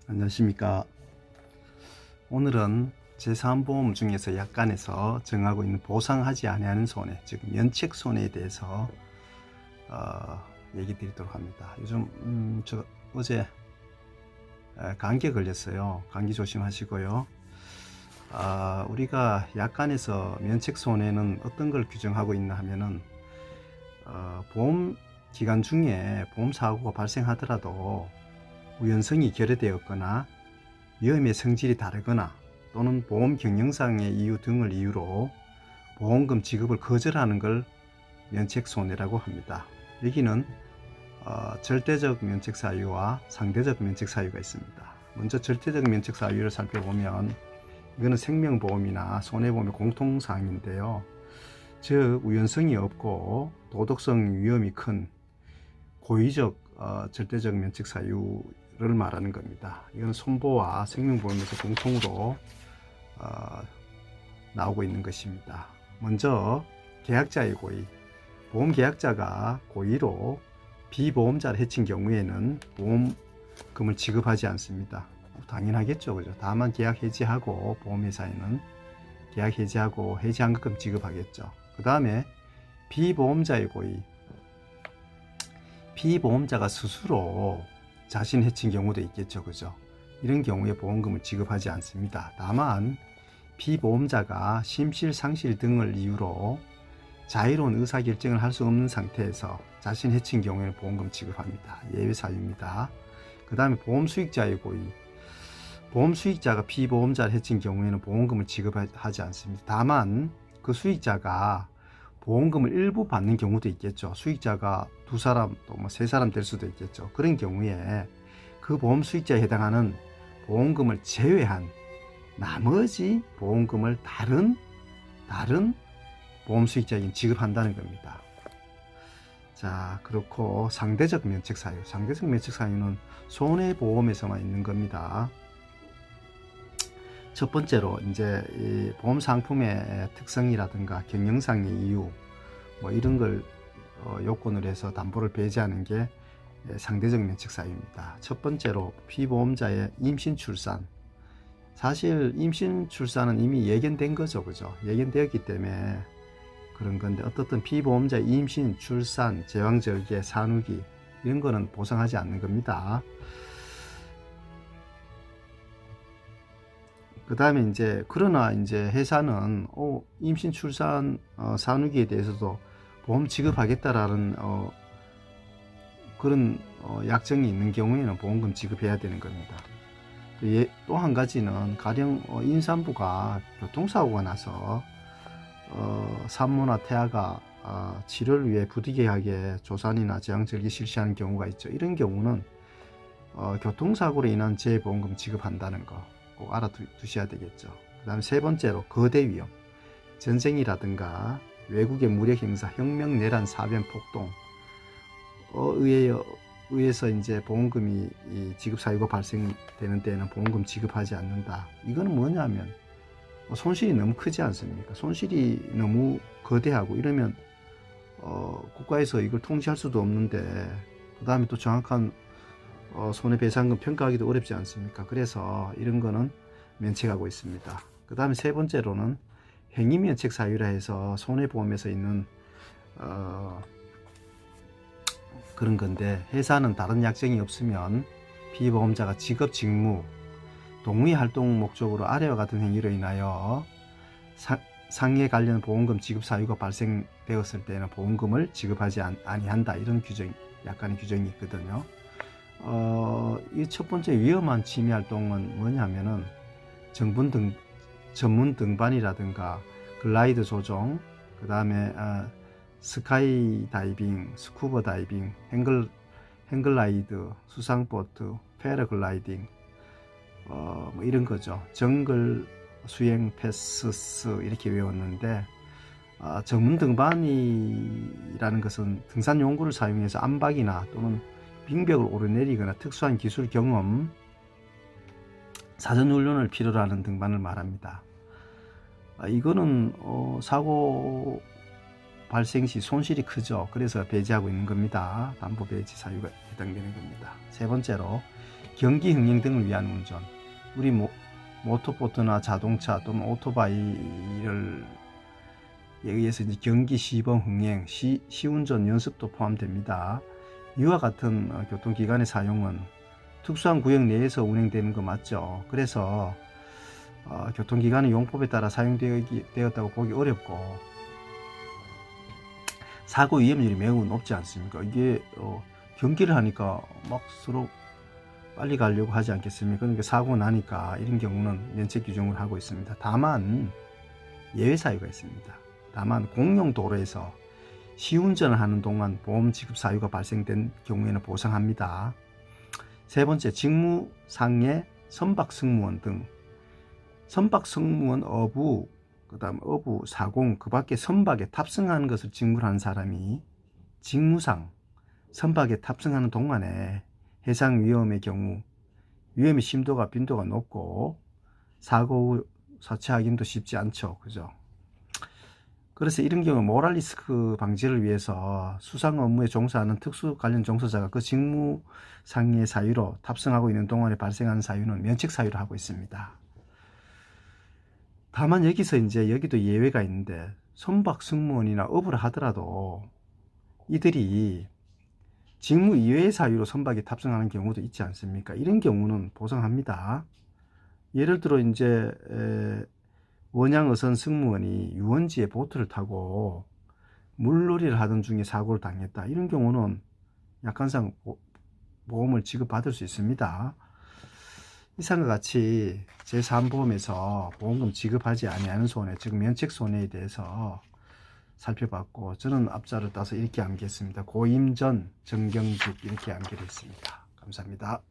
안녕하십니까. 오늘은 제3보험 중에서 약관에서 정하고 있는 보상하지 아니하는 손해, 즉 면책 손해에 대해서 얘기 드리도록 합니다. 요즘 저 어제 감기에 걸렸어요. 감기 조심하시고요. 우리가 약관에서 면책 손해는 어떤 걸 규정하고 있나 하면은 보험 기간 중에 보험 사고가 발생하더라도 우연성이 결여되었거나 위험의 성질이 다르거나 또는 보험 경영상의 이유 등을 이유로 보험금 지급을 거절하는 걸 면책손해라고 합니다. 여기는 절대적 면책사유와 상대적 면책사유가 있습니다. 먼저 절대적 면책사유를 살펴보면 이거는 생명보험이나 손해보험의 공통사항인데요. 즉 우연성이 없고 도덕성 위험이 큰 고의적 절대적 면책사유를 말하는 겁니다. 이건 손보와 생명보험에서 공통으로 나오고 있는 것입니다. 먼저 계약자의 고의. 보험계약자가 고의로 비보험자를 해친 경우에는 보험금을 지급하지 않습니다. 당연하겠죠, 그죠? 다만 계약 해지하고 보험회사에는 계약 해지하고 해지한금 지급하겠죠. 그 다음에 비보험자의 고의. 피보험자가 스스로 자신 해친 경우도 있겠죠, 그죠? 이런 경우에 보험금을 지급하지 않습니다. 다만 피보험자가 심실, 상실 등을 이유로 자유로운 의사결정을 할 수 없는 상태에서 자신 해친 경우에는 보험금 지급합니다. 예외 사유입니다. 그 다음에 보험수익자의 고의. 보험수익자가 피보험자를 해친 경우에는 보험금을 지급하지 않습니다. 다만 그 수익자가 보험금을 일부 받는 경우도 있겠죠. 수익자가 2사람 또 3사람 될 수도 있겠죠. 그런 경우에 그 보험 수익자에 해당하는 보험금을 제외한 나머지 보험금을 다른 보험 수익자에게 지급한다는 겁니다. 자, 그렇고 상대적 면책 사유. 상대적 면책 사유는 손해보험에서만 있는 겁니다. 첫 번째로 이제 이 보험 상품의 특성이라든가 경영상의 이유 이런 걸 요건으로 해서 담보를 배제하는 게 상대적 면책 사유입니다. 첫 번째로 피보험자의 임신 출산. 사실 임신 출산은 이미 예견된 거죠, 그죠? 예견되었기 때문에 그런 건데 어떻든 피보험자의 임신, 출산, 제왕절개, 산후기 이런 거는 보상하지 않는 겁니다. 그 다음에 그러나 회사는 임신, 출산, 산후기에 대해서도 보험 지급하겠다라는 그런 약정이 있는 경우에는 보험금 지급해야 되는 겁니다. 또 한 가지는 가령 임산부가 교통사고가 나서 산모나 태아가 치료를 위해 부득이하게 조산이나 제왕절개 실시하는 경우가 있죠. 이런 경우는 교통사고로 인한 재보험금 지급한다는 거 꼭 알아두셔야 되겠죠. 그 다음에 세 번째로 거대 위험. 전쟁이라든가 외국의 무력 행사, 혁명, 내란, 사변, 폭동 의해서 보험금이 지급 사유가 발생되는 때에는 보험금 지급하지 않는다. 이거는 뭐냐면 손실이 너무 크지 않습니까? 손실이 너무 거대하고 이러면 국가에서 이걸 통제할 수도 없는데 그 다음에 또 정확한 손해배상금 평가하기도 어렵지 않습니까? 그래서 이런 거는 면책하고 있습니다. 그 다음에 세 번째로는 행위면책 사유라 해서 손해보험에서 있는 그런 건데 회사는 다른 약정이 없으면 피보험자가 직업, 직무, 동의 활동 목적으로 아래와 같은 행위로 인하여 상해 관련 보험금 지급 사유가 발생되었을 때는 보험금을 지급하지 아니한다. 이런 약간의 규정이 있거든요. 이 첫 번째 위험한 침해 활동은 뭐냐면은 전문 등반이라든가 글라이드 조종, 그 다음에 스카이 다이빙, 스쿠버 다이빙, 행글라이드, 수상보트, 패러글라이딩, 이런 거죠. 정글 수행 패스스 이렇게 외웠는데 전문 등반이라는 것은 등산 용구를 사용해서 암박이나 또는 빙벽을 오르내리거나 특수한 기술 경험, 사전 훈련을 필요로 하는 등반을 말합니다. 이거는 사고 발생 시 손실이 크죠. 그래서 배제하고 있는 겁니다. 담보 배제 사유가 해당되는 겁니다. 세 번째로 경기 흥행 등을 위한 운전, 우리 모터보트나 자동차 또는 오토바이를 의해서 이제 경기 시범 흥행, 시운전 연습도 포함됩니다. 이와 같은 교통기관의 사용은 특수한 구역 내에서 운행되는 거 맞죠? 그래서 교통기관의 용법에 따라 사용되었다고 보기 어렵고 사고 위험률이 매우 높지 않습니까? 이게 경기를 하니까 막 서로 빨리 가려고 하지 않겠습니까? 그러니까 사고 나니까 이런 경우는 면책 규정을 하고 있습니다. 다만 예외 사유가 있습니다. 다만 공용 도로에서 시운전을 하는 동안 보험 지급 사유가 발생된 경우에는 보상합니다. 세 번째, 직무상의 선박 승무원 등 선박 승무원 어부, 그다음 어부, 사공, 그 밖에 선박에 탑승하는 것을 직무로 하는 사람이 직무상 선박에 탑승하는 동안에 해상 위험의 경우 위험의 심도가 빈도가 높고 사고 후 사체 확인도 쉽지 않죠. 그죠? 그래서 이런 경우 모랄 리스크 방지를 위해서 수상 업무에 종사하는 특수 관련 종사자가 그 직무상의 사유로 탑승하고 있는 동안에 발생하는 사유는 면책 사유로 하고 있습니다. 다만 여기서 이제 여기도 예외가 있는데 선박 승무원이나 어부를 하더라도 이들이 직무 이외의 사유로 선박에 탑승하는 경우도 있지 않습니까? 이런 경우는 보상합니다. 예를 들어 이제 원양어선 승무원이 유원지에 보트를 타고 물놀이를 하던 중에 사고를 당했다. 이런 경우는 약관상 보험을 지급받을 수 있습니다. 이상과 같이 제3보험에서 보험금 지급하지 아니하는 손해, 즉 면책 손해에 대해서 살펴봤고, 저는 앞자를 따서 이렇게 암기했습니다. 고임전 정경직 이렇게 암기를 했습니다. 감사합니다.